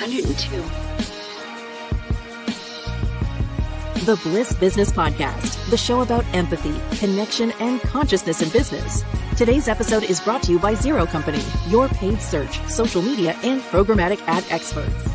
102. The Bliss Business Podcast, the show about empathy, connection, and consciousness in business. Today's episode is brought to you by Zero Company, your paid search, social media, and programmatic ad experts.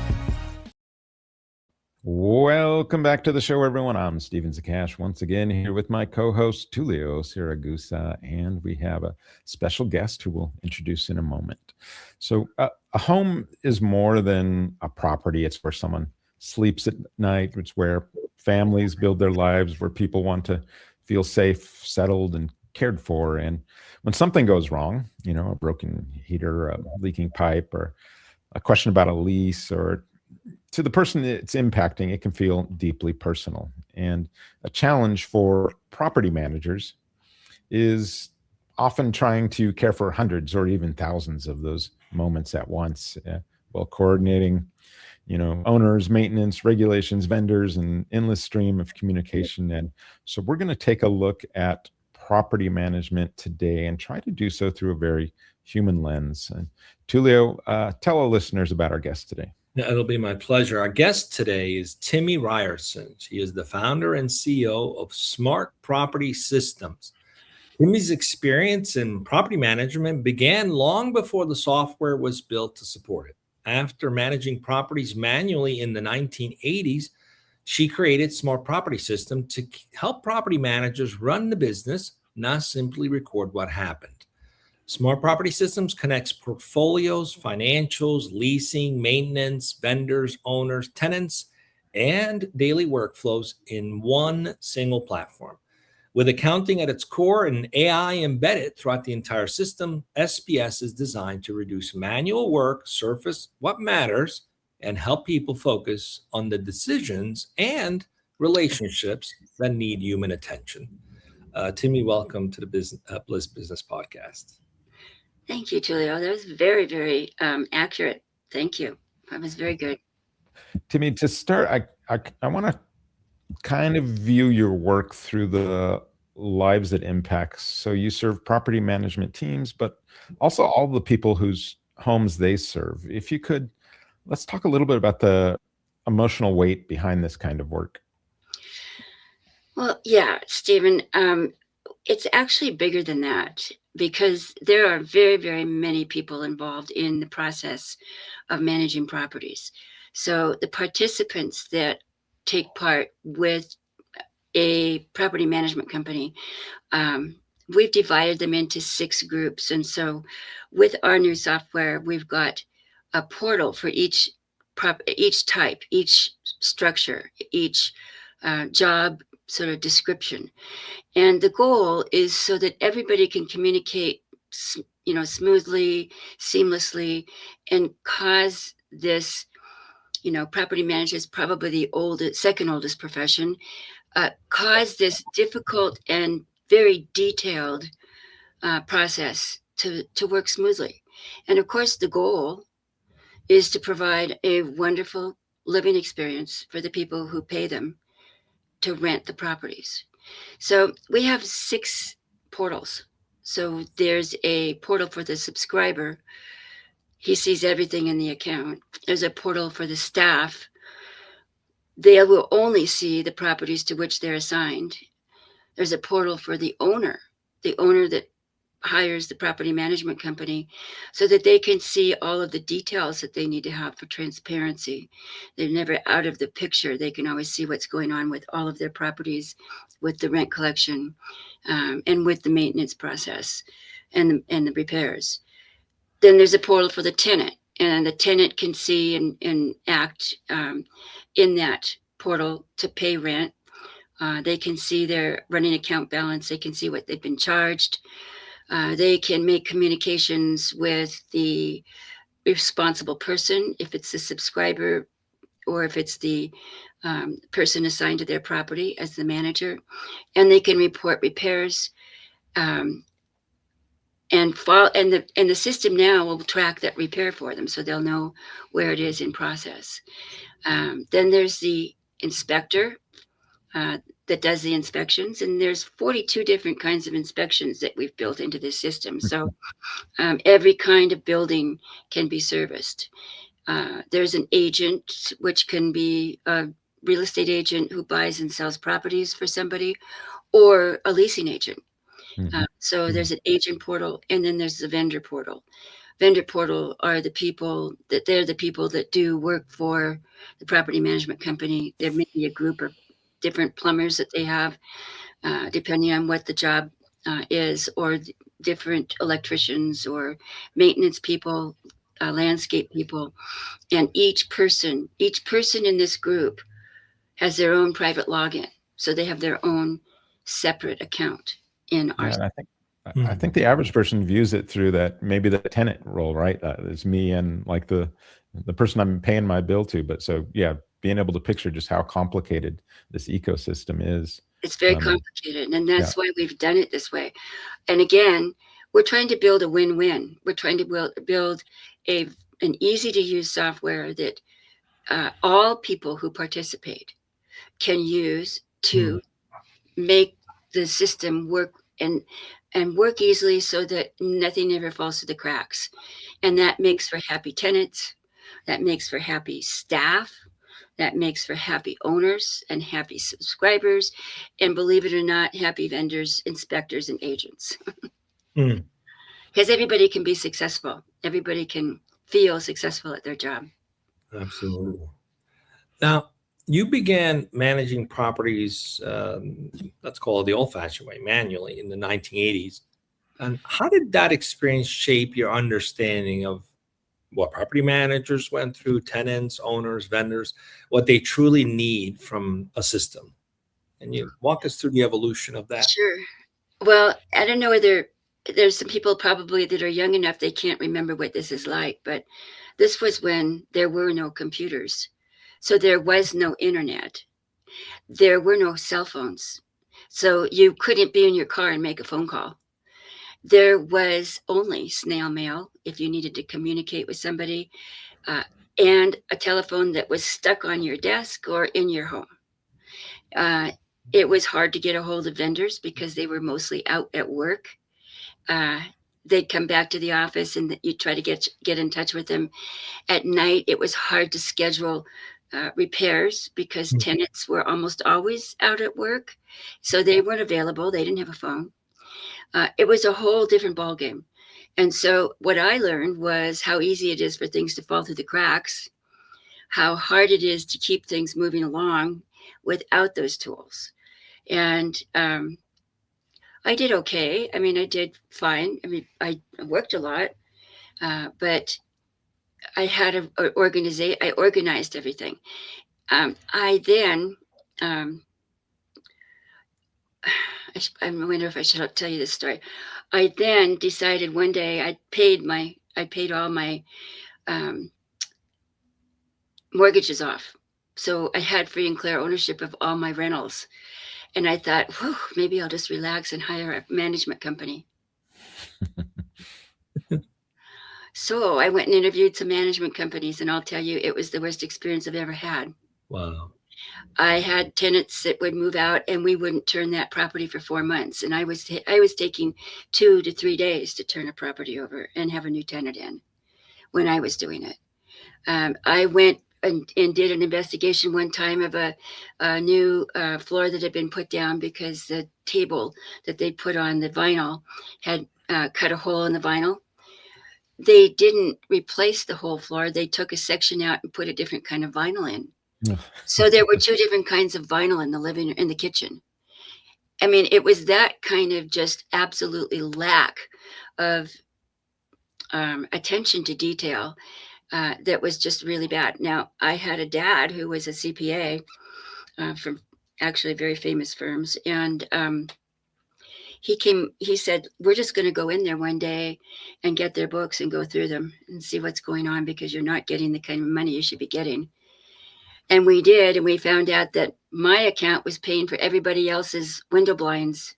Welcome back to the show, everyone. I'm Steven Zakash, once again here with my co-host, Tulio Siragusa, and we have a special guest who we'll introduce in a moment. So a home is more than a property. It's where someone sleeps at night. It's where families build their lives, where people want to feel safe, settled, and cared for. And when something goes wrong, a broken heater, a leaking pipe, or a question about a lease, or to the person it's impacting, it can feel deeply personal. And a challenge for property managers is often trying to care for hundreds or even thousands of those moments at once, while coordinating, owners, maintenance, regulations, vendors, and endless stream of communication. And so we're going to take a look at property management today and try to do so through a very human lens. And Tulio, tell our listeners about our guest today. It'll be my pleasure. Our guest today is Timmi Ryerson. She is the founder and CEO of Smart Property Systems. Timmi's experience in property management began long before the software was built to support it. After managing properties manually in the 1980s, she created Smart Property System to help property managers run the business, not simply record what happened. Smart Property Systems connects portfolios, financials, leasing, maintenance, vendors, owners, tenants, and daily workflows in one single platform. With accounting at its core and AI embedded throughout the entire system, SPS is designed to reduce manual work, surface what matters, and help people focus on the decisions and relationships that need human attention. Timmi, welcome to the Bliss Business Podcast. Thank you, Tulio. That was very, very accurate. Thank you. That was very good. Timmi, to start, I want to kind of view your work through the lives it impacts. So you serve property management teams, but also all the people whose homes they serve. If you could, let's talk a little bit about the emotional weight behind this kind of work. Well, yeah, Stephen, it's actually bigger than that, because there are very, very many people involved in the process of managing properties. So the participants that take part with a property management company, we've divided them into 6 groups. And so with our new software, we've got a portal for each type, each structure, each job sort of description. And the goal is so that everybody can communicate, smoothly, seamlessly, and cause this, property managers, probably the second oldest profession, cause this difficult and very detailed process to work smoothly. And of course, the goal is to provide a wonderful living experience for the people who pay them to rent the properties. So we have 6 portals. So there's a portal for the subscriber. He sees everything in the account. There's a portal for the staff. They will only see the properties to which they're assigned. There's a portal for the owner that hires the property management company, so that they can see all of the details that they need to have for transparency. They're never out of the picture. They can always see what's going on with all of their properties, with the rent collection, and with the maintenance process and the repairs. Then there's a portal for the tenant, and the tenant can see and act in that portal to pay rent. They can see their running account balance. They can see what they've been charged. They can make communications with the responsible person, if it's the subscriber or if it's the person assigned to their property as the manager, and they can report repairs. And the system now will track that repair for them, so they'll know where it is in process. Then there's the inspector that does the inspections, and there's 42 different kinds of inspections that we've built into this system. So every kind of building can be serviced. There's an agent, which can be a real estate agent who buys and sells properties for somebody, or a leasing agent. So there's an agent portal, and then there's the vendor portal. Vendor portal are the people they're the people that do work for the property management company. There may be a group of different plumbers that they have, depending on what the job is, or different electricians or maintenance people, landscape people. And each person in this group has their own private login. So they have their own separate account in our. And I think the average person views it through that, maybe the tenant role, right? It's me and like the person I'm paying my bill to. But so, yeah, being able to picture just how complicated this ecosystem is. It's very complicated. And that's why we've done it this way. And again, we're trying to build a win-win. We're trying to build an easy to use software that all people who participate can use to make the system work and work easily, so that nothing ever falls through the cracks. And that makes for happy tenants, that makes for happy staff, that makes for happy owners and happy subscribers, and believe it or not, happy vendors, inspectors, and agents. Because everybody can be successful. Everybody can feel successful at their job. Absolutely. Now, you began managing properties, let's call it the old-fashioned way, manually, in the 1980s. And how did that experience shape your understanding of what property managers went through, tenants, owners, vendors, what they truly need from a system? And you walk us through the evolution of that. Sure. Well, I don't know whether there's some people probably that are young enough they can't remember what this is like, but this was when there were no computers. So there was no internet. There were no cell phones. So you couldn't be in your car and make a phone call. There was only snail mail if you needed to communicate with somebody, and a telephone that was stuck on your desk or in your home. It was hard to get a hold of vendors because they were mostly out at work. They'd come back to the office and you'd try to get in touch with them. At night, it was hard to schedule repairs because tenants were almost always out at work. So they weren't available. They didn't have a phone. It was a whole different ballgame. And so what I learned was how easy it is for things to fall through the cracks, how hard it is to keep things moving along without those tools. And I did okay. I mean, I did fine. I mean, I worked a lot, but I had I organized everything. I then, I wonder if I should tell you this story. I then decided one day I paid all my mortgages off. So I had free and clear ownership of all my rentals. And I thought, whew, maybe I'll just relax and hire a management company. So I went and interviewed some management companies, and I'll tell you, it was the worst experience I've ever had. Wow. I had tenants that would move out and we wouldn't turn that property for 4 months. And I was taking 2 to 3 days to turn a property over and have a new tenant in when I was doing it. I went and did an investigation one time of a new floor that had been put down because the table that they put on the vinyl had cut a hole in the vinyl. They didn't replace the whole floor. They took a section out and put a different kind of vinyl in. So there were 2 different kinds of vinyl in the kitchen. I mean, it was that kind of just absolutely lack of attention to detail that was just really bad. Now, I had a dad who was a CPA from actually very famous firms, and he said, we're just going to go in there one day and get their books and go through them and see what's going on, because you're not getting the kind of money you should be getting. And we did, and we found out that my account was paying for everybody else's window blinds,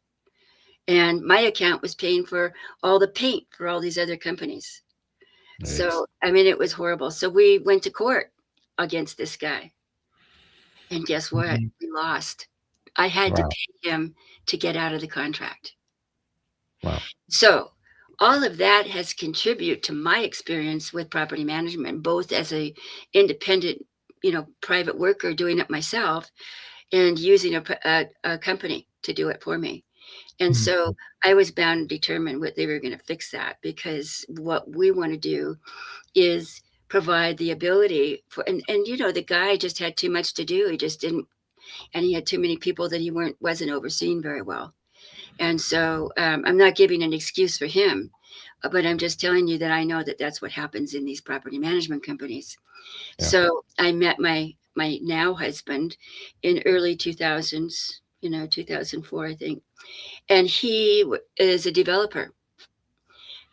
and my account was paying for all the paint for all these other companies. Nice. So, I mean, it was horrible. So we went to court against this guy. And guess what? Mm-hmm. We lost. I had to pay him to get out of the contract. Wow. So all of that has contributed to my experience with property management, both as a independent, private worker doing it myself and using a company to do it for me. And Mhm. so I was bound and determined what they were going to fix that, because what we want to do is provide the ability for, and the guy just had too much to do. He just didn't, and he had too many people that he wasn't overseeing very well. And so I'm not giving an excuse for him, but I'm just telling you that I know that that's what happens in these property management companies. Yeah. So I met my now husband in early 2000s, 2004, I think. And he is a developer.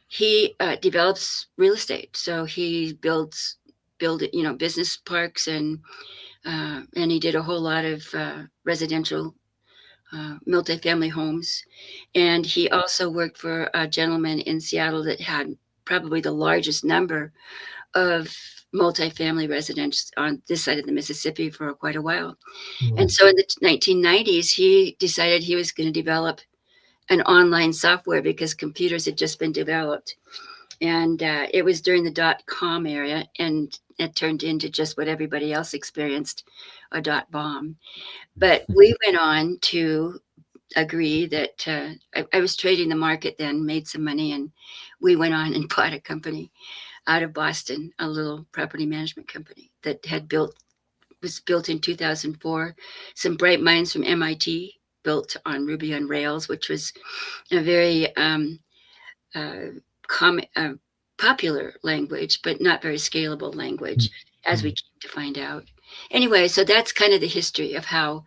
He develops real estate. So he build business parks, and he did a whole lot of residential multifamily homes. And he also worked for a gentleman in Seattle that had probably the largest number of multifamily residents on this side of the Mississippi for quite a while. And so in the 1990s, he decided he was going to develop an online software because computers had just been developed. And it was during the dot-com era, and it turned into just what everybody else experienced, a dot bomb. But we went on to agree that I was trading the market then, made some money, and we went on and bought a company out of Boston, a little property management company that was built in 2004. Some bright minds from MIT built on Ruby on Rails, which was a very popular language, but not very scalable language, as we came to find out. Anyway, so that's kind of the history of how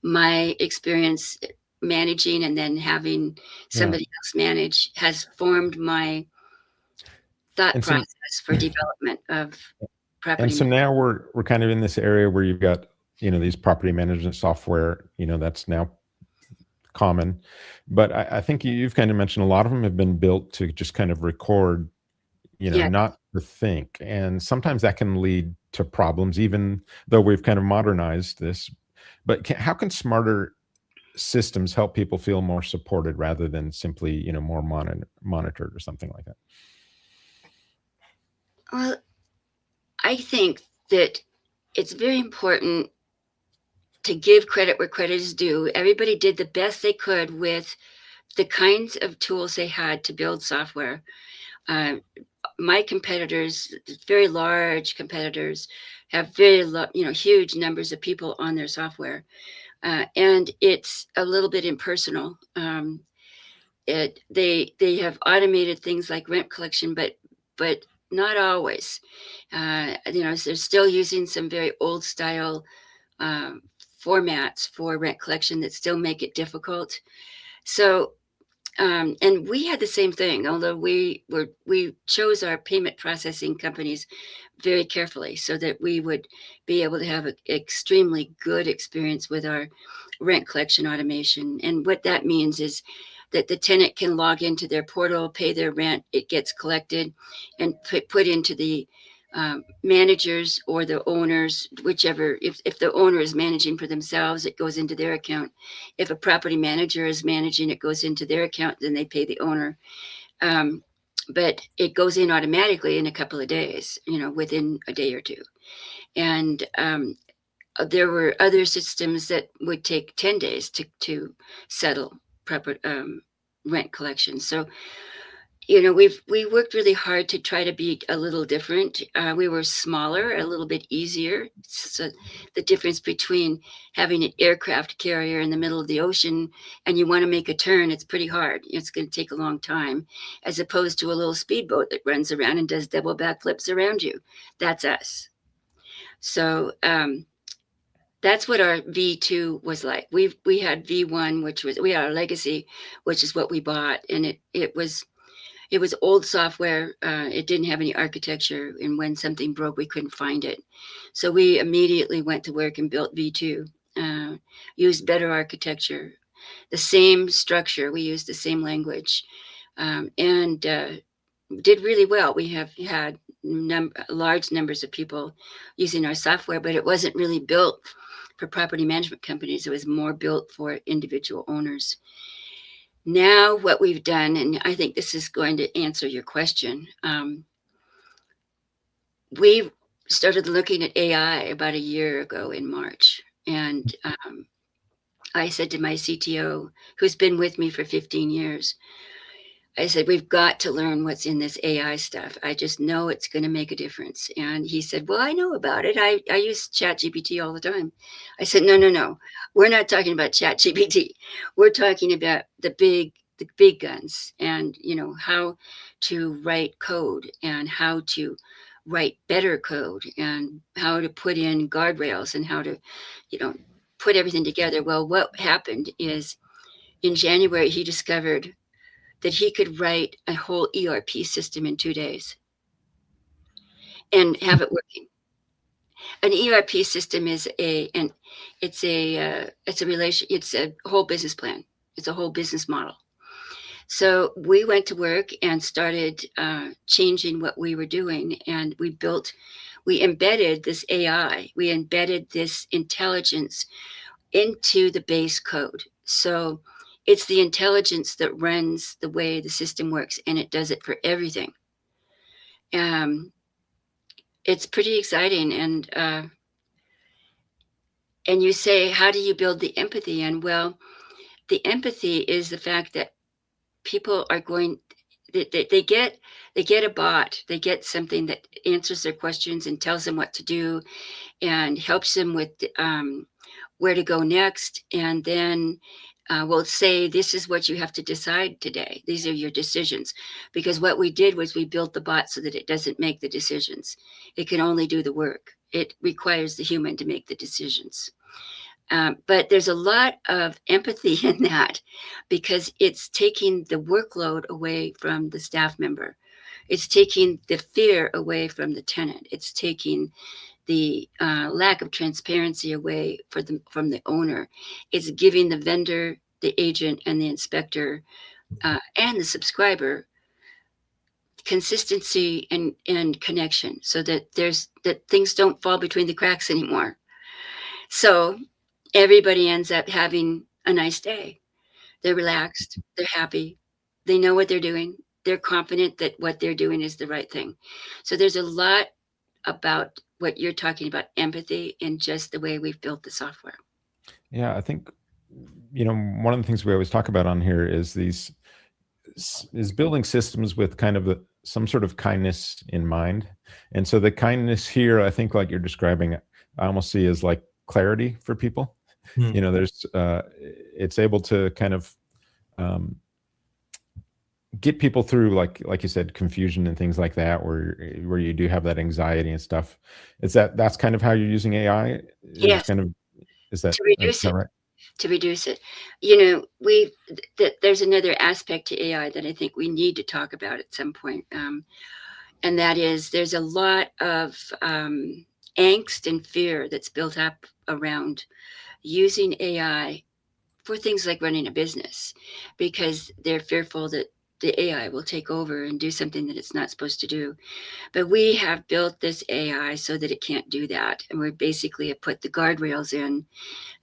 my experience managing and then having somebody else manage has formed my thought process for development of property. And so now we're kind of in this area where you've got, these property management software, that's now common. But I think you've kind of mentioned a lot of them have been built to just kind of record, not to think. And sometimes that can lead to problems, even though we've kind of modernized this. But how can smarter systems help people feel more supported rather than simply, more monitored or something like that? Well, I think that it's very important to give credit where credit is due. Everybody did the best they could with the kinds of tools they had to build software. My competitors, very large competitors, have very huge numbers of people on their software, and it's a little bit impersonal. They have automated things like rent collection, but not always. They're still using some very old style formats for rent collection that still make it difficult. So, and we had the same thing, although we chose our payment processing companies very carefully so that we would be able to have an extremely good experience with our rent collection automation. And what that means is that the tenant can log into their portal, pay their rent, it gets collected and put into the managers or the owners, whichever. If the owner is managing for themselves, it goes into their account. If a property manager is managing, it goes into their account, then they pay the owner. But it goes in automatically in a couple of days, within a day or two. And there were other systems that would take 10 days to settle proper rent collection. So we worked really hard to try to be a little different. We were smaller, a little bit easier. So the difference between having an aircraft carrier in the middle of the ocean and you want to make a turn, it's pretty hard. It's going to take a long time, as opposed to a little speedboat that runs around and does double backflips around you. That's us. So that's what our V2 was like. We had V1, we had our legacy, which is what we bought, and it was old software. It didn't have any architecture, and when something broke, we couldn't find it. So we immediately went to work and built V2, used better architecture, the same structure. We used the same language, and did really well. We have had large numbers of people using our software, but it wasn't really built for property management companies. It was more built for individual owners. Now what we've done, and I think this is going to answer your question, we started looking at AI about a year ago in March. And I said to my CTO, who's been with me for 15 years, I said, we've got to learn what's in this AI stuff. I just know it's going to make a difference. And he said, well, I know about it. I use ChatGPT all the time. I said, no. We're not talking about ChatGPT. We're talking about the big guns, and how to write code, and how to write better code, and how to put in guardrails, and how to, put everything together. Well, what happened is in January, he discovered that he could write a whole ERP system in 2 days and have it working. An ERP system is it's a whole business plan. It's a whole business model. So we went to work and started changing what we were doing, and we embedded this AI, we embedded this intelligence into the base code. So it's the intelligence that runs the way the system works, and it does it for everything. It's pretty exciting. And you say, how do you build the empathy? And well, the empathy is the fact that people are they get a bot, they get something that answers their questions and tells them what to do and helps them with where to go next. And then we'll say, this is what you have to decide today. These are your decisions. Because what we did was we built the bot so that it doesn't make the decisions. It can only do the work. It requires the human to make the decisions. But there's a lot of empathy in that, because it's taking the workload away from the staff member. It's taking the fear away from the tenant. It's taking the lack of transparency away from the owner. It's giving the vendor, the agent, and the inspector and the subscriber consistency and connection, so that that things don't fall between the cracks anymore. So everybody ends up having a nice day. They're relaxed. They're happy. They know what they're doing. They're confident that what they're doing is the right thing. So there's a lot about what you're talking about, empathy, in just the way we've built the software. Yeah, I think, one of the things we always talk about on here is building systems with kind of some sort of kindness in mind. And so the kindness here, I think, like you're describing, I almost see as like clarity for people. There's it's able to kind of get people through, like you said, confusion and things like that, where you do have that anxiety and stuff. That's kind of how you're using AI? Yes. Is that to reduce it? Right? To reduce it. There's another aspect to AI that I think we need to talk about at some point. And that is, there's a lot of angst and fear that's built up around using AI for things like running a business, because they're fearful that the AI will take over and do something that it's not supposed to do. But we have built this AI so that it can't do that. And we basically have put the guardrails in.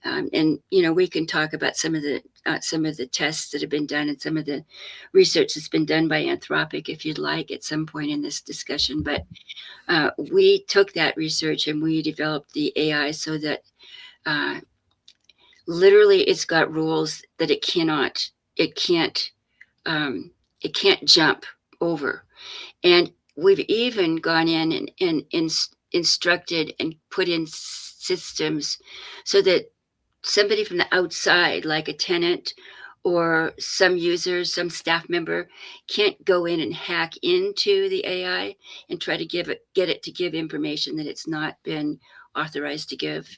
And we can talk about some of the tests that have been done and some of the research that's been done by Anthropic, if you'd like, at some point in this discussion. But we took that research and we developed the AI so that literally it's got rules that it can't jump over. And we've even gone in and instructed and put in systems so that somebody from the outside, like a tenant or some users, some staff member, can't go in and hack into the AI and try to get it to give information that it's not been authorized to give.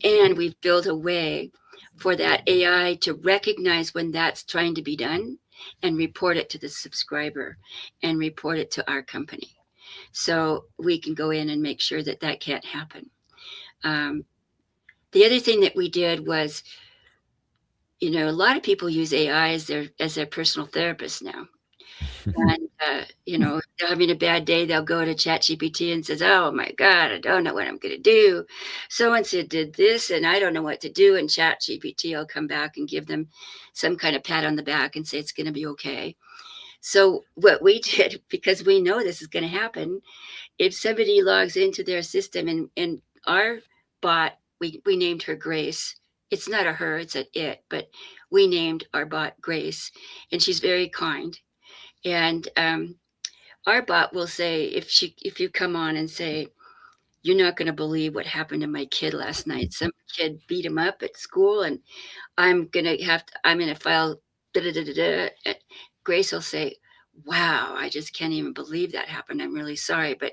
And we've built a way for that AI to recognize when that's trying to be done and report it to the subscriber and report it to our company. So we can go in and make sure that can't happen. The other thing that we did was, a lot of people use AI as their personal therapist now. And, if they're having a bad day, they'll go to ChatGPT and says, "Oh my God, I don't know what I'm going to do. So and so did this, and I don't know what to do." And ChatGPT will come back and give them some kind of pat on the back and say it's going to be okay. So what we did, because we know this is going to happen, if somebody logs into their system and our bot, we named her Grace. It's not a her, it's an it, but we named our bot Grace, and she's very kind. And our bot will say, if you come on and say, "You're not going to believe what happened to my kid last night. Some kid beat him up at school, and I'm gonna file da da da da da." Grace will say, "Wow, I just can't even believe that happened. I'm really sorry, but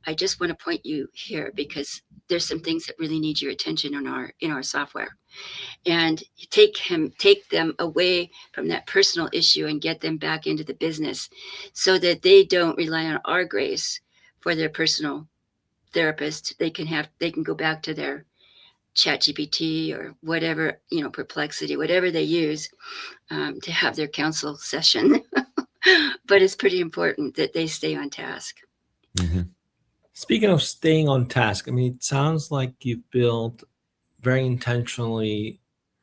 I just want to point you here because there's some things that really need your attention in our software, and take them away from that personal issue and get them back into the business, so that they don't rely on our Grace for their personal therapist. They can go back to their ChatGPT or whatever, Perplexity, whatever they use to have their counsel session." But it's pretty important that they stay on task. Mhm. Speaking of staying on task, I mean, it sounds like you've built very intentionally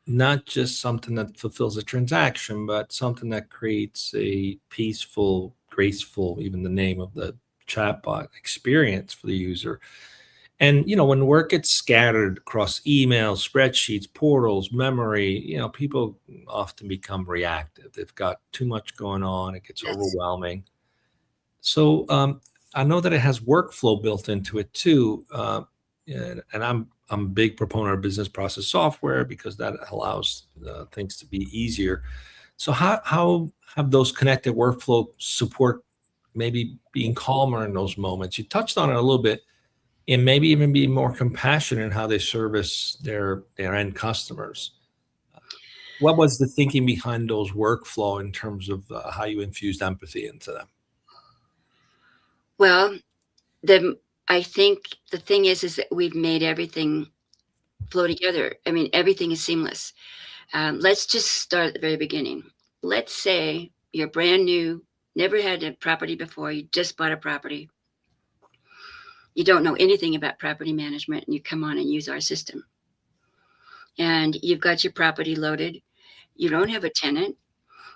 not just something that fulfills a transaction, but something that creates a peaceful, graceful, even the name of the chatbot experience for the user. And when work gets scattered across emails, spreadsheets, portals, memory, people often become reactive. They've got too much going on. It gets Yes. overwhelming. So I know that it has workflow built into it too, and I'm a big proponent of business process software because that allows things to be easier. So how have those connected workflow support maybe being calmer in those moments? You touched on it a little bit, and maybe even be more compassionate in how they service their end customers. What was the thinking behind those workflow in terms of how you infused empathy into them? Well, I think the thing is that we've made everything flow together. I mean, everything is seamless. Let's just start at the very beginning. Let's say you're brand new, never had a property before, you just bought a property. You don't know anything about property management, and you come on and use our system. And you've got your property loaded. You don't have a tenant,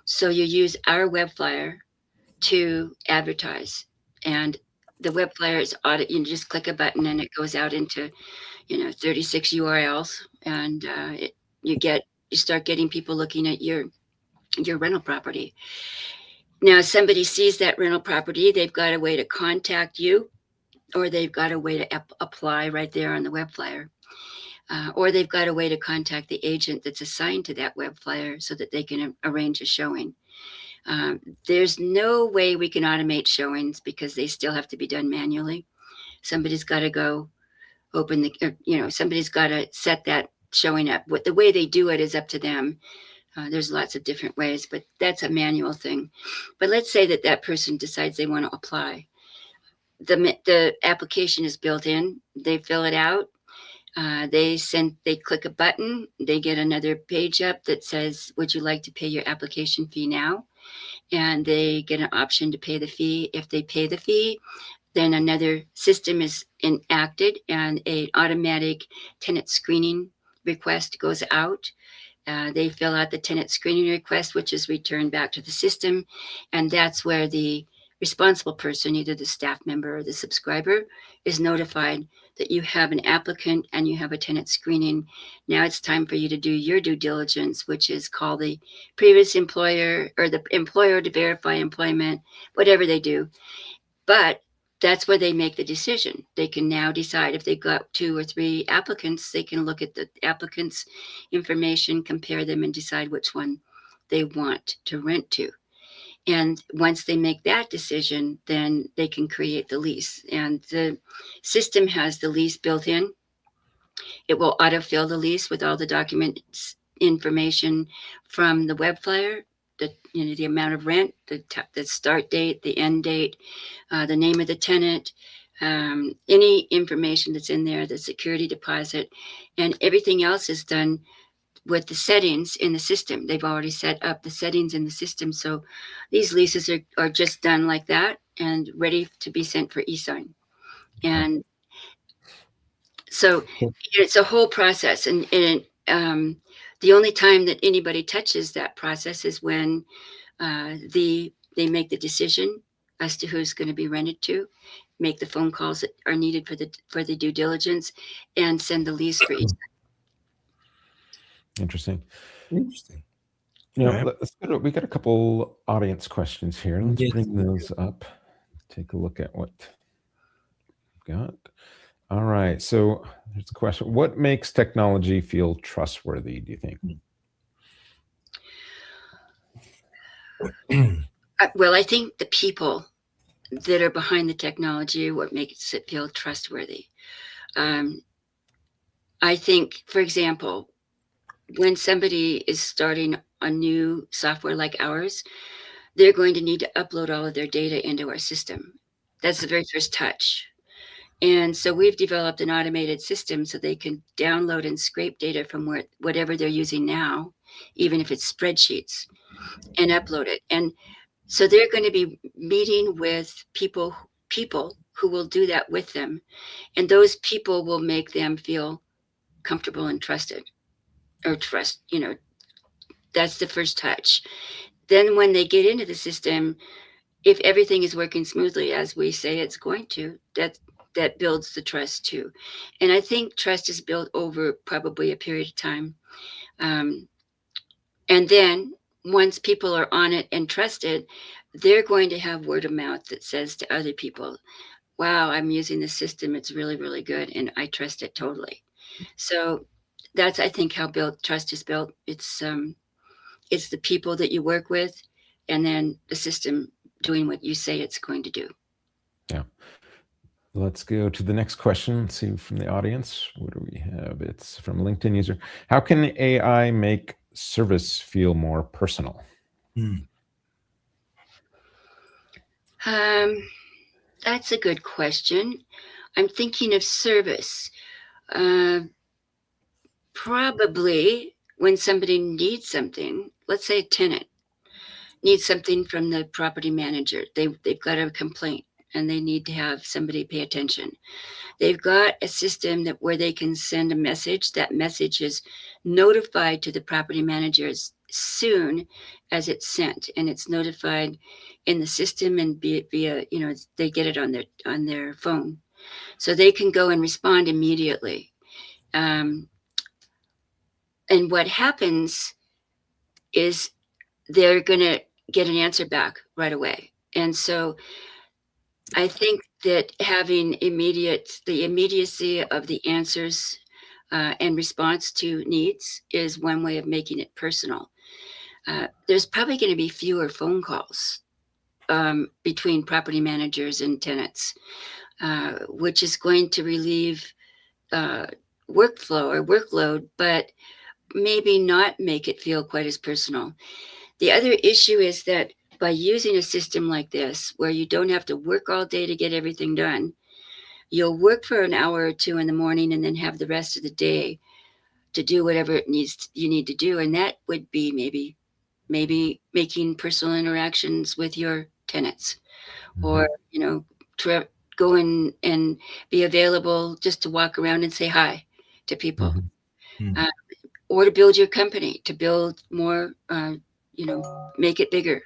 so you use our web flyer to advertise. And the web flyer is audit. You just click a button and it goes out into 36 URLs, and you start getting people looking at your rental property. Now, somebody sees that rental property, they've got a way to contact you, or they've got a way to apply right there on the web flyer. Or they've got a way to contact the agent that's assigned to that web flyer so that they can arrange a showing. There's no way we can automate showings because they still have to be done manually. Somebody's got to go somebody's got to set that showing up. The way they do it is up to them. There's lots of different ways, but that's a manual thing. But let's say that person decides they want to apply. The application is built in. They fill it out. They click a button. They get another page up that says, "Would you like to pay your application fee now?" And they get an option to pay the fee. If they pay the fee, then another system is enacted and an automatic tenant screening request goes out. They fill out the tenant screening request, which is returned back to the system. And that's where the responsible person, either the staff member or the subscriber, is notified that you have an applicant and you have a tenant screening. Now it's time for you to do your due diligence, which is call the previous employer or the employer to verify employment, whatever they do. But that's where they make the decision. They can now decide if they've got 2 or 3 applicants, they can look at the applicants' information, compare them, and decide which one they want to rent to. And once they make that decision, then they can create the lease. And the system has the lease built in. It will autofill the lease with all the documents information from the web flyer, the amount of rent, the start date, the end date, the name of the tenant, any information that's in there, the security deposit, and everything else is done with the settings in the system. They've already set up the settings in the system. So these leases are just done like that and ready to be sent for e-sign. And so it's a whole process. And the only time that anybody touches that process is when they make the decision as to who's going to be rented to, make the phone calls that are needed for the due diligence, and send the lease for e-sign. Interesting. All right. We got a couple audience questions here. Let's Yes. bring those up. Take a look at what we've got. All right. So here's a question. What makes technology feel trustworthy, do you think? Well, I think the people that are behind the technology are what makes it feel trustworthy. I think, for example, when somebody is starting a new software like ours, they're going to need to upload all of their data into our system. That's the very first touch. And so we've developed an automated system so they can download and scrape data from whatever they're using now, even if it's spreadsheets, and upload it. And so they're going to be meeting with people who will do that with them. And those people will make them feel comfortable and trusted, or trust, that's the first touch. Then when they get into the system, if everything is working smoothly as we say it's going to, that builds the trust too. And I think trust is built over probably a period of time. And then once people are on it and trusted, they're going to have word of mouth that says to other people, wow, I'm using this system. It's really, really good. And I trust it totally. So that's, I think, how trust is built. It's the people that you work with, and then the system doing what you say it's going to do. Yeah. Let's go to the next question. Let's see from the audience. What do we have? It's from a LinkedIn user. How can AI make service feel more personal? That's a good question. I'm thinking of service. Probably when somebody needs something, let's say a tenant needs something from the property manager. They've got a complaint and they need to have somebody pay attention. They've got a system where they can send a message. That message is notified to the property manager as soon as it's sent, and it's notified in the system and via they get it on their phone, so they can go and respond immediately. And what happens is they're going to get an answer back right away. And so I think that having the immediacy of the answers and response to needs is one way of making it personal. There's probably going to be fewer phone calls between property managers and tenants, which is going to relieve workflow or workload, but maybe not make it feel quite as personal. The other issue is that by using a system like this, where you don't have to work all day to get everything done, you'll work for an hour or two in the morning and then have the rest of the day to do whatever you need to do. And that would be maybe making personal interactions with your tenants, or, go in and be available just to walk around and say hi to people, or to build your company, to build more, make it bigger,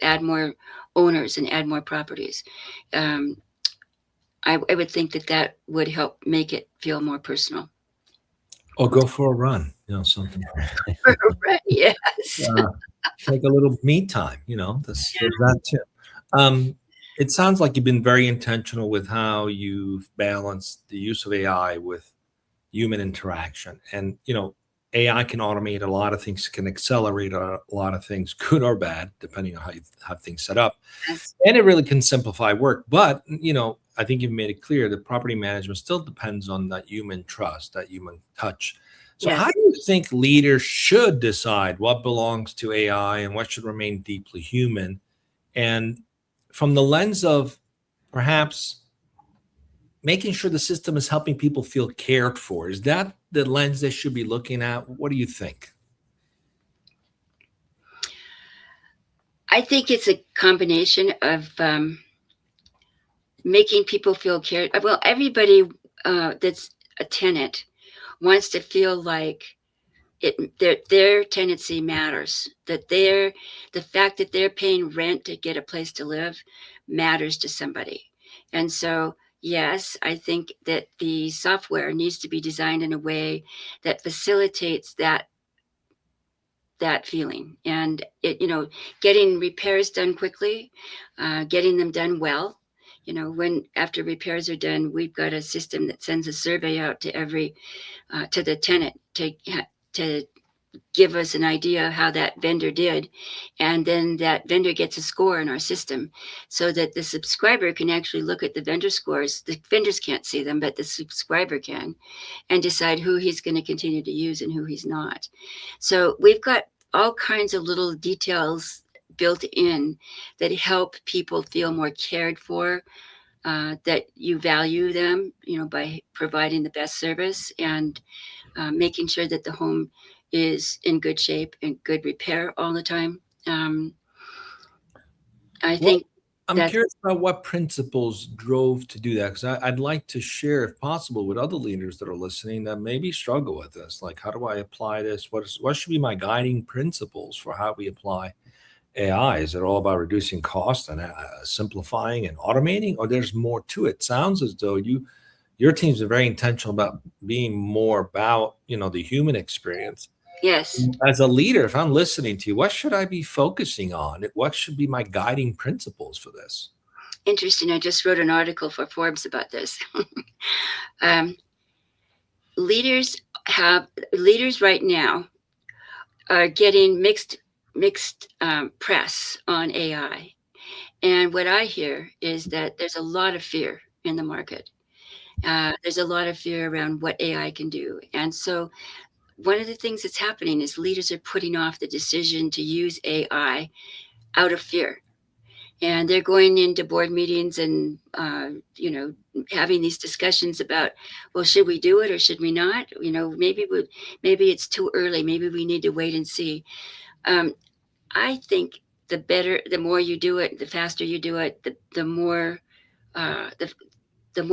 add more owners and add more properties. I would think that would help make it feel more personal. Or go for a run, something. Right, yes. Take a little me time, there's that too. It sounds like you've been very intentional with how you've balanced the use of AI with human interaction. And, AI can automate a lot of things, can accelerate a lot of things, good or bad, depending on how you have things set up. Yes. And it really can simplify work. But, I think you've made it clear that property management still depends on that human trust, that human touch. So Yes. how do you think leaders should decide what belongs to AI and what should remain deeply human? And from the lens of perhaps making sure the system is helping people feel cared for, is that the lens they should be looking at? What do you think? I think it's a combination of making people feel cared. Well, everybody that's a tenant wants to feel like their tenancy matters. That the fact that they're paying rent to get a place to live matters to somebody. And so, yes, I think that the software needs to be designed in a way that facilitates that feeling, and getting repairs done quickly, getting them done well. When after repairs are done, we've got a system that sends a survey out to to the tenant to give us an idea how that vendor did, and then that vendor gets a score in our system, so that the subscriber can actually look at the vendor scores. The vendors can't see them, but the subscriber can, and decide who he's going to continue to use and who he's not. So we've got all kinds of little details built in that help people feel more cared for, that you value them, by providing the best service, and making sure that the home is in good shape and good repair all the time. I think I'm curious about what principles drove to do that, because I'd like to share, if possible, with other leaders that are listening that maybe struggle with this. Like, how do I apply this? What should be my guiding principles for how we apply AI? Is it all about reducing cost and simplifying and automating, or there's more to it? Sounds as though your teams are very intentional about being more about the human experience. Yes. As a leader, if I'm listening to you, what should I be focusing on? What should be my guiding principles for this? Interesting. I just wrote an article for Forbes about this. Leaders right now are getting mixed press on AI. And what I hear is that there's a lot of fear in the market. There's a lot of fear around what AI can do. And so one of the things that's happening is leaders are putting off the decision to use AI out of fear. And they're going into board meetings and, having these discussions about, well, should we do it or should we not? Maybe it's too early. Maybe we need to wait and see. I think the more you do it, the faster you do it, the more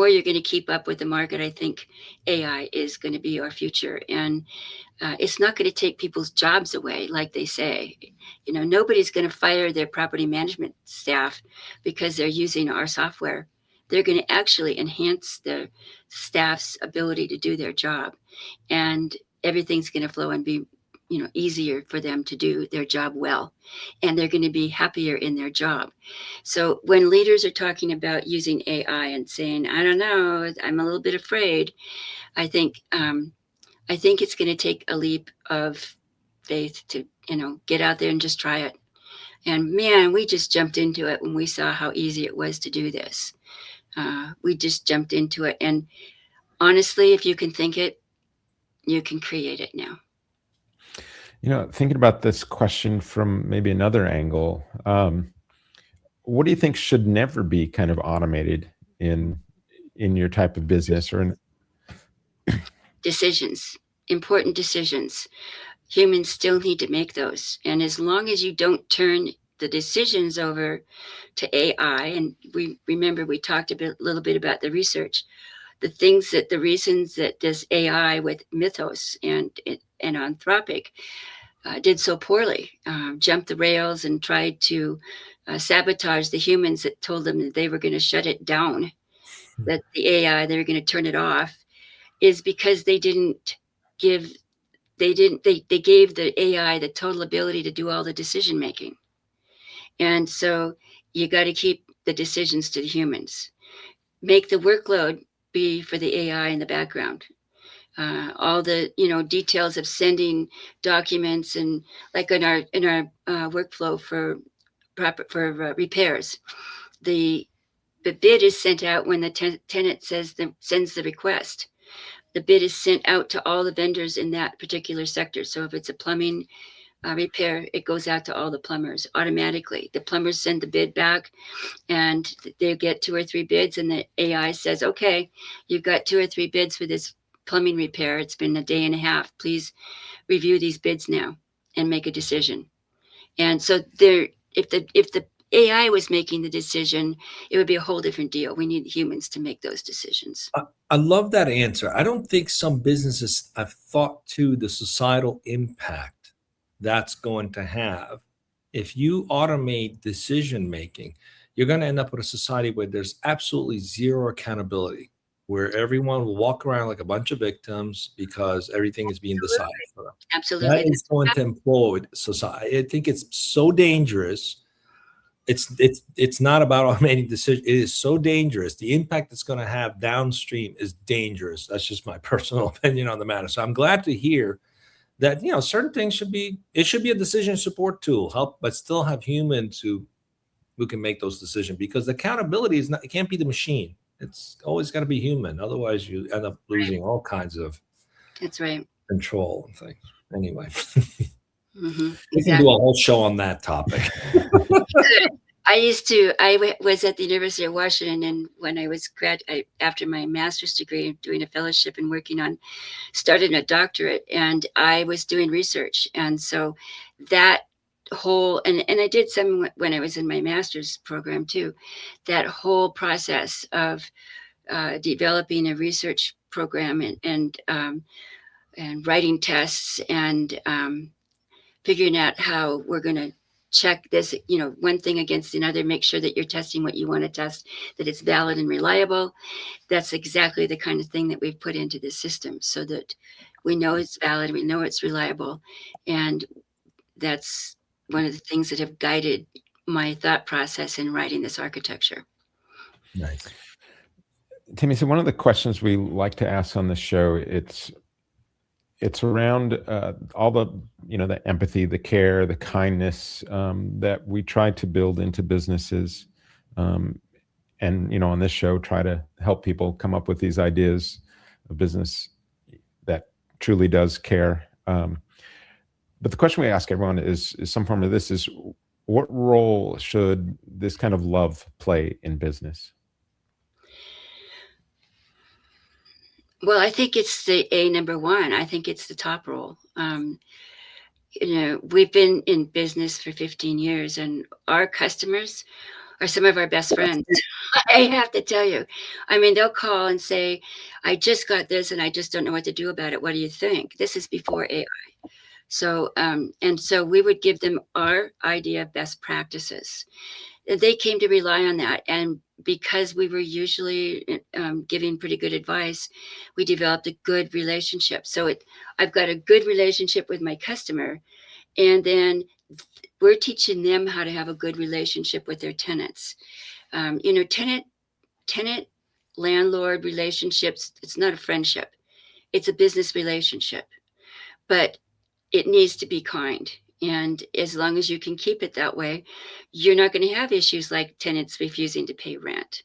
you're going to keep up with the market. I think AI is going to be our future, and it's not going to take people's jobs away, like they say. Nobody's going to fire their property management staff because they're using our software. They're going to actually enhance their staff's ability to do their job, and everything's going to flow and be easier for them to do their job well, and they're going to be happier in their job. So when leaders are talking about using AI and saying, I don't know, I'm a little bit afraid, I think it's going to take a leap of faith to get out there and just try it. And man, we just jumped into it when we saw how easy it was to do this. We just jumped into it, and honestly, if you can think it, you can create it now. Thinking about this question from maybe another angle, what do you think should never be kind of automated in your type of business or decisions, important decisions? Humans still need to make those. And as long as you don't turn the decisions over to AI, and we talked a little bit about the research, the reasons that this AI with Mythos and Anthropic did so poorly, jumped the rails and tried to sabotage the humans that told them that they were going to shut it down, that the AI, they were going to turn it off, is because they gave the AI the total ability to do all the decision making. And so you got to keep the decisions to the humans. Make the workload be for the AI in the background. All the details of sending documents, and like in our workflow for repairs, the bid is sent out when the tenant sends the request. The bid is sent out to all the vendors in that particular sector. So if it's a plumbing repair, it goes out to all the plumbers automatically. The plumbers send the bid back, and they get 2 or 3 bids, and the AI says, okay, you've got 2 or 3 bids for this plumbing repair. It's been a day and a half. Please review these bids now and make a decision. And so if the AI was making the decision, it would be a whole different deal. We need humans to make those decisions. I love that answer. I don't think some businesses have thought to the societal impact that's going to have. If you automate decision making, you're going to end up with a society where there's absolutely zero accountability, where everyone will walk around like a bunch of victims because everything is being decided for them. Absolutely. That is going to implode society. I think it's so dangerous. It's not about automating decisions. It is so dangerous. The impact it's going to have downstream is dangerous. That's just my personal opinion on the matter. So I'm glad to hear that, certain things should be a decision support tool, but still have humans who can make those decisions, because accountability it can't be the machine. It's always got to be human. Otherwise you end up losing all kinds of control and things. Anyway, we can do a whole show on that topic. I was at the University of Washington, and when I was after my master's degree, doing a fellowship and started a doctorate, and I was doing research. And so that whole, and I did some when I was in my master's program too, that whole process of developing a research program and writing tests and figuring out how we're going to check this, one thing against another, make sure that you're testing what you want to test, that it's valid and reliable. That's exactly the kind of thing that we've put into this system, so that we know it's valid, we know it's reliable. And that's one of the things that have guided my thought process in writing this architecture. Nice. Timmi, so one of the questions we like to ask on the show, it's around all the the empathy, the care, the kindness that we try to build into businesses, and on this show try to help people come up with these ideas of business that truly does care. But the question we ask everyone is some form of this: is what role should this kind of love play in business? Well, I think it's the number one. I think it's the top role. We've been in business for 15 years, and our customers are some of our best friends. I have to tell you. I mean, they'll call and say, I just got this and I just don't know what to do about it. What do you think? This is before AI. So, and so we would give them our idea of best practices. They came to rely on that. And because we were usually giving pretty good advice, we developed a good relationship. So I've got a good relationship with my customer, and then we're teaching them how to have a good relationship with their tenants. Tenant landlord relationships, it's not a friendship, it's a business relationship, but it needs to be kind. And as long as you can keep it that way, you're not going to have issues like tenants refusing to pay rent.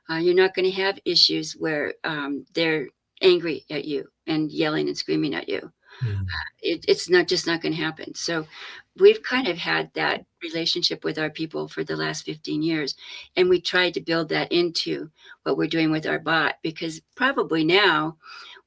You're not going to have issues where they're angry at you and yelling and screaming at you. Mm. It's not going to happen. So we've kind of had that relationship with our people for the last 15 years. And we tried to build that into what we're doing with our bot, because probably now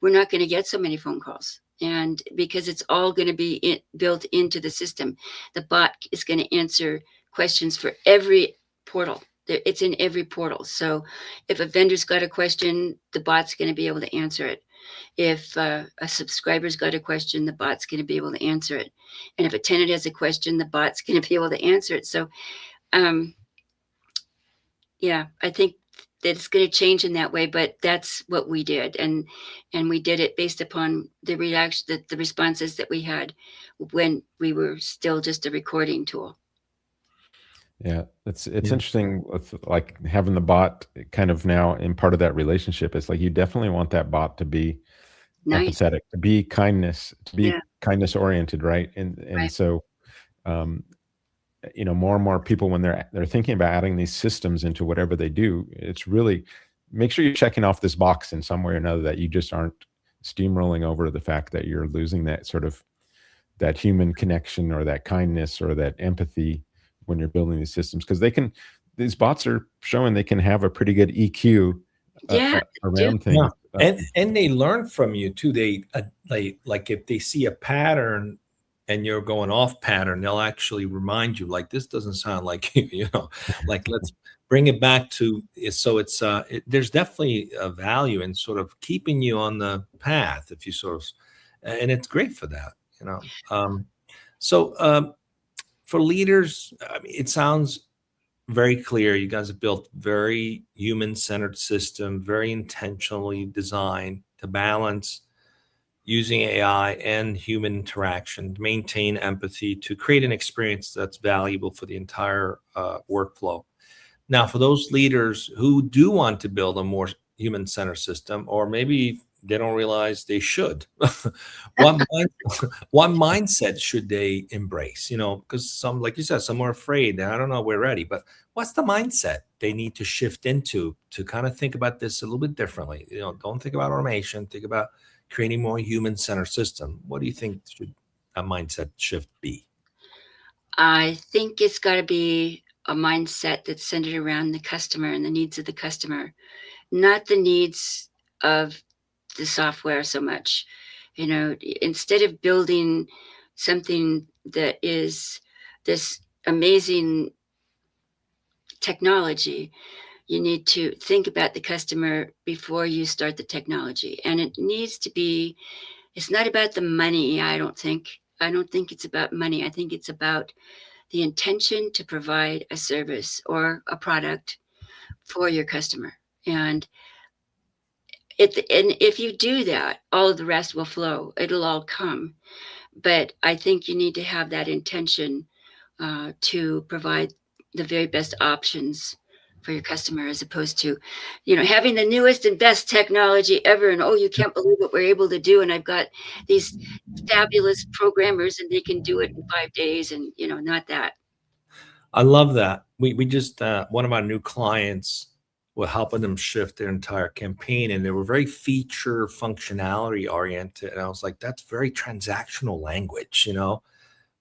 we're not going to get so many phone calls. And because it's all going to be built into the system, the bot is going to answer questions for every portal. It's in every portal. So if a vendor's got a question, the bot's going to be able to answer it. If a subscriber's got a question, the bot's going to be able to answer it. And if a tenant has a question, the bot's going to be able to answer it. So, I think that it's going to change in that way, but that's what we did. And we did it based upon the responses that we had when we were still just a recording tool. Yeah, it's interesting with like having the bot kind of now in part of that relationship. It's like you definitely want that bot to be nice, empathetic, to be kindness oriented, right? And right. So more and more people, when they're thinking about adding these systems into whatever they do, it's really make sure you're checking off this box in some way or another, that you just aren't steamrolling over the fact that you're losing that sort of that human connection or that kindness or that empathy when you're building these systems, because these bots are showing they can have a pretty good EQ around things. And they learn from you too. They like if they see a pattern and you're going off pattern, they'll actually remind you, like, this doesn't sound like you, like, let's bring it back to. So it's there's definitely a value in sort of keeping you on the path if you sort of, and it's great for that, So for leaders, I mean, it sounds very clear. You guys have built very human-centered system, very intentionally designed to balance using AI and human interaction to maintain empathy, to create an experience that's valuable for the entire workflow. Now, for those leaders who do want to build a more human-centered system, or maybe they don't realize they should, what mindset should they embrace? Because some, like you said, some are afraid. I don't know, we're ready. But what's the mindset they need to shift into to kind of think about this a little bit differently? Don't think about automation. Think about creating more human-centered system. What do you think should a mindset shift be? I think it's got to be a mindset that's centered around the customer and the needs of the customer, not the needs of the software so much. Instead of building something that is this amazing technology, you need to think about the customer before you start the technology. And it needs to be, it's not about the money, I don't think it's about money. I think it's about the intention to provide a service or a product for your customer. And if you do that, all of the rest will flow. It'll all come. But I think you need to have that intention to provide the very best options for your customer, as opposed to, having the newest and best technology ever. And, oh, you can't believe what we're able to do. And I've got these fabulous programmers and they can do it in 5 days. And, not that. I love that. We just, one of our new clients, we're helping them shift their entire campaign, and they were very feature functionality oriented. And I was like, that's very transactional language.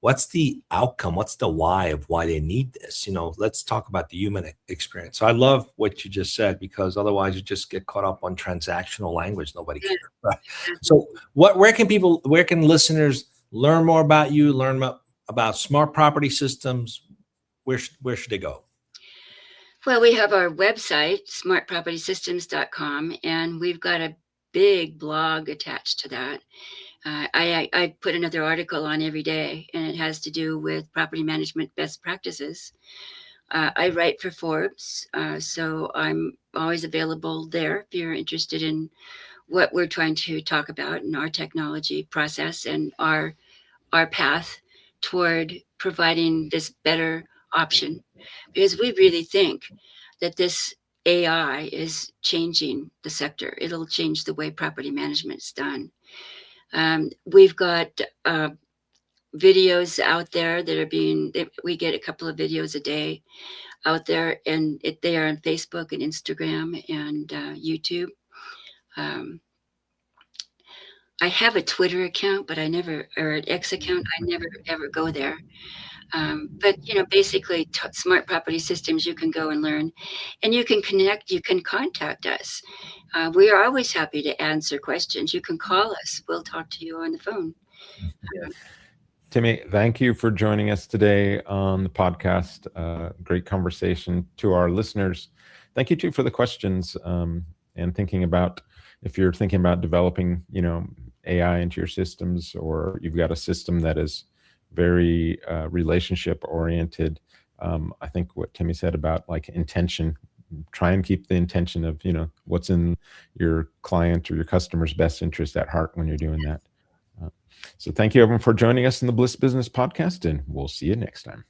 What's the outcome? What's the why of why they need this? Let's talk about the human experience. So I love what you just said, because otherwise you just get caught up on transactional language. Nobody cares. Right? So where can listeners learn more about you, learn about smart property systems? Where should they go? Well, we have our website, smartpropertysystems.com, and we've got a big blog attached to that. I put another article on every day, and it has to do with property management best practices. I write for Forbes, so I'm always available there if you're interested in what we're trying to talk about in our technology process and our path toward providing this better option, because we really think that this AI is changing the sector. It'll change the way property management is done. We've got videos out there that we get a couple of videos a day out there, and they are on Facebook and Instagram and YouTube. I have a Twitter account, but or an X account. I never ever go there. But basically, Smart Property Systems, you can go and learn, and you can connect. You can contact us. We are always happy to answer questions. You can call us. We'll talk to you on the phone. Timmi, thank you for joining us today on the podcast. Great conversation. To our listeners, thank you too for the questions, and thinking about, if you're thinking about developing, AI into your systems, or you've got a system that is very relationship oriented. I think what Timmi said about like intention, try and keep the intention of, what's in your client or your customer's best interest at heart when you're doing that. So thank you everyone for joining us in the Bliss Business Podcast, and we'll see you next time.